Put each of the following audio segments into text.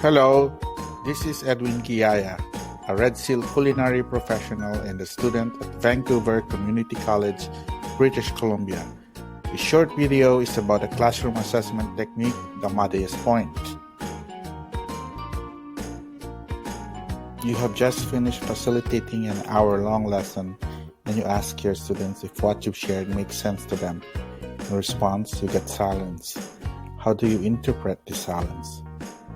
Hello, this is Edwin Guiaya, a Red Seal culinary professional and a student at Vancouver Community College, British Columbia. This short video is about a classroom assessment technique, the Muddiest point. You have just finished facilitating an hour-long lesson and you ask your students if what you've shared makes sense to them. In response, you get silence. How do you interpret this silence?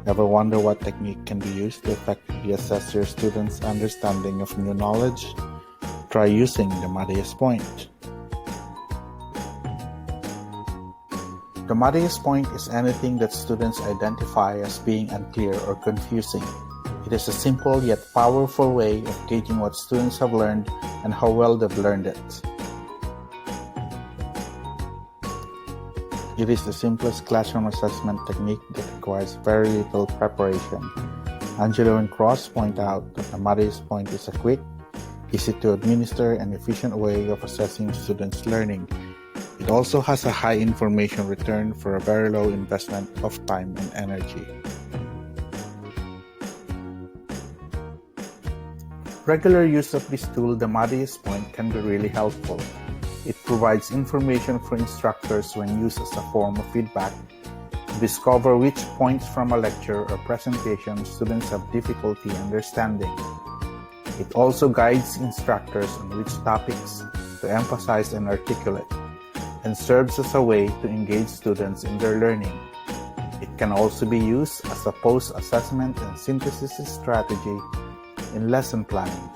Ever wonder what technique can be used to effectively assess your students' understanding of new knowledge? Try using the Muddiest point. The Muddiest point is anything that students identify as being unclear or confusing. It is a simple yet powerful way of gauging what students have learned and how well they've learned it. It is the simplest classroom assessment technique that requires very little preparation. Angelo and Cross point out that the Muddiest point is a quick, easy to administer, and efficient way of assessing students' learning. It also has a high information return for a very low investment of time and energy. Regular use of this tool, the Muddiest point, can be really helpful. It provides information for instructors when used as a form of feedback to discover which points from a lecture or presentation students have difficulty understanding. It also guides instructors on which topics to emphasize and articulate, and serves as a way to engage students in their learning. It can also be used as a post-assessment and synthesis strategy in lesson planning.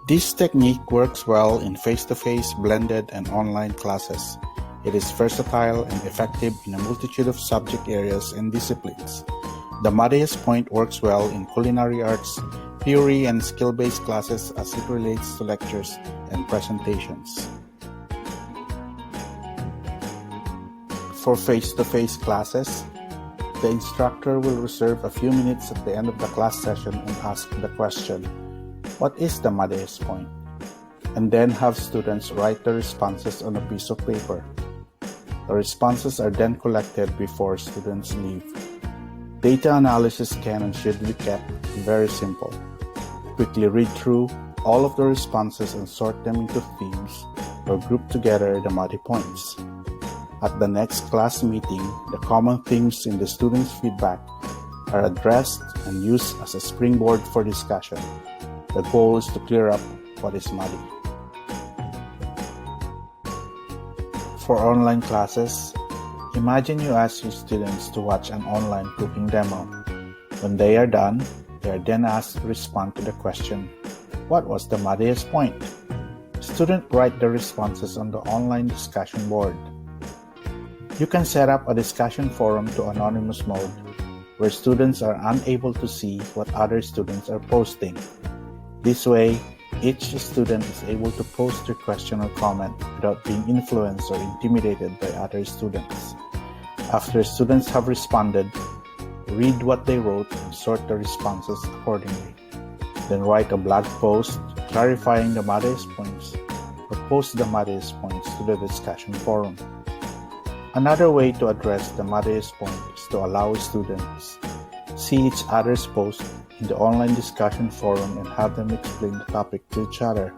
This technique works well in face-to-face, blended, and online classes. It is versatile and effective in a multitude of subject areas and disciplines. The Muddiest point works well in culinary arts, theory, and skill-based classes as it relates to lectures and presentations. For face-to-face classes, the instructor will reserve a few minutes at the end of the class session and ask the question, "What is the Muddiest point?" and then have students write the responses on a piece of paper. The responses are then collected before students leave. Data analysis can and should be kept very simple. Quickly read through all of the responses and sort them into themes or group together the muddy points. At the next class meeting, the common themes in the students' feedback are addressed and used as a springboard for discussion. The goal is to clear up what is muddy. For online classes, imagine you ask your students to watch an online cooking demo. When they are done, they are then asked to respond to the question, "What was the Muddiest point?" Students write the responses on the online discussion board. You can set up a discussion forum to anonymous mode, where students are unable to see what other students are posting. This way, each student is able to post their question or comment without being influenced or intimidated by other students. After students have responded, read what they wrote and sort the responses accordingly. Then write a blog post clarifying the Muddiest points or post the Muddiest points to the discussion forum. Another way to address the Muddiest point is to allow students see each other's post in the online discussion forum and have them explain the topic to each other.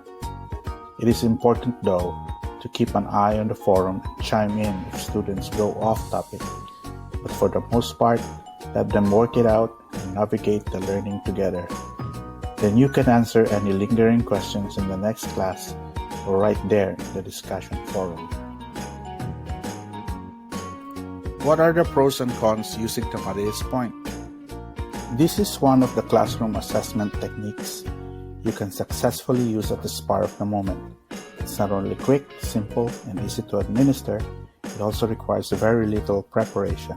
It is important, though, to keep an eye on the forum and chime in if students go off topic, but for the most part, let them work it out and navigate the learning together. Then you can answer any lingering questions in the next class or right there in the discussion forum. What are the pros and cons using the Muddiest point? This is one of the classroom assessment techniques you can successfully use at the spur of the moment. It's not only quick, simple, and easy to administer, it also requires very little preparation.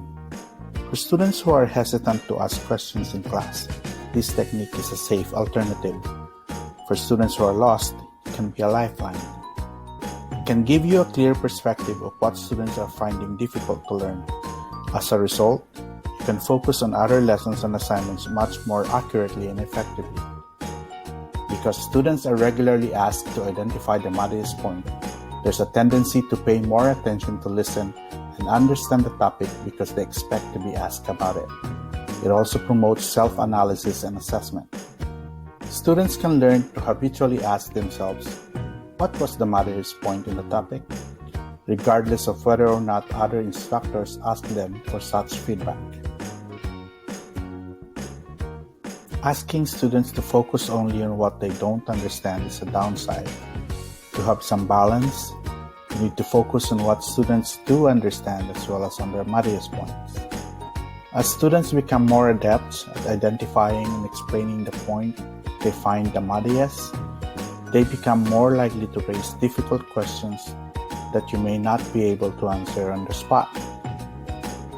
For students who are hesitant to ask questions in class, this technique is a safe alternative. For students who are lost, it can be a lifeline. It can give you a clear perspective of what students are finding difficult to learn. As a result, you can focus on other lessons and assignments much more accurately and effectively. Because students are regularly asked to identify the Muddiest point, there's a tendency to pay more attention to listen and understand the topic because they expect to be asked about it. It also promotes self-analysis and assessment. Students can learn to habitually ask themselves, what was the muddiest point in the topic? Regardless of whether or not other instructors ask them for such feedback. Asking students to focus only on what they don't understand is a downside. To have some balance, you need to focus on what students do understand as well as on their muddiest points. As students become more adept at identifying and explaining the point they find the muddiest, they become more likely to raise difficult questions that you may not be able to answer on the spot.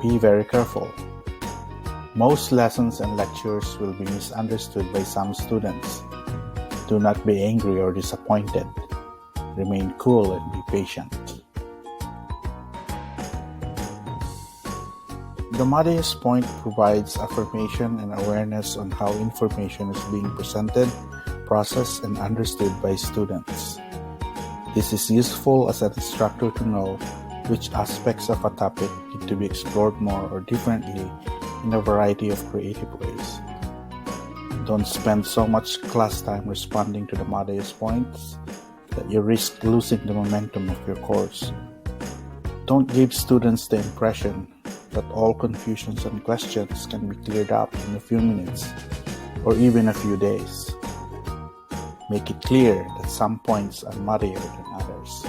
Be very careful. Most lessons and lectures will be misunderstood by some students. Do not be angry or disappointed. Remain cool and be patient. The muddiest point provides affirmation and awareness on how information is being presented, processed, and understood by students. This is useful as an instructor to know which aspects of a topic need to be explored more or differently in a variety of creative ways. Don't spend so much class time responding to the muddiest points that you risk losing the momentum of your course. Don't give students the impression that all confusions and questions can be cleared up in a few minutes or even a few days. Make it clear that some points are muddier than others.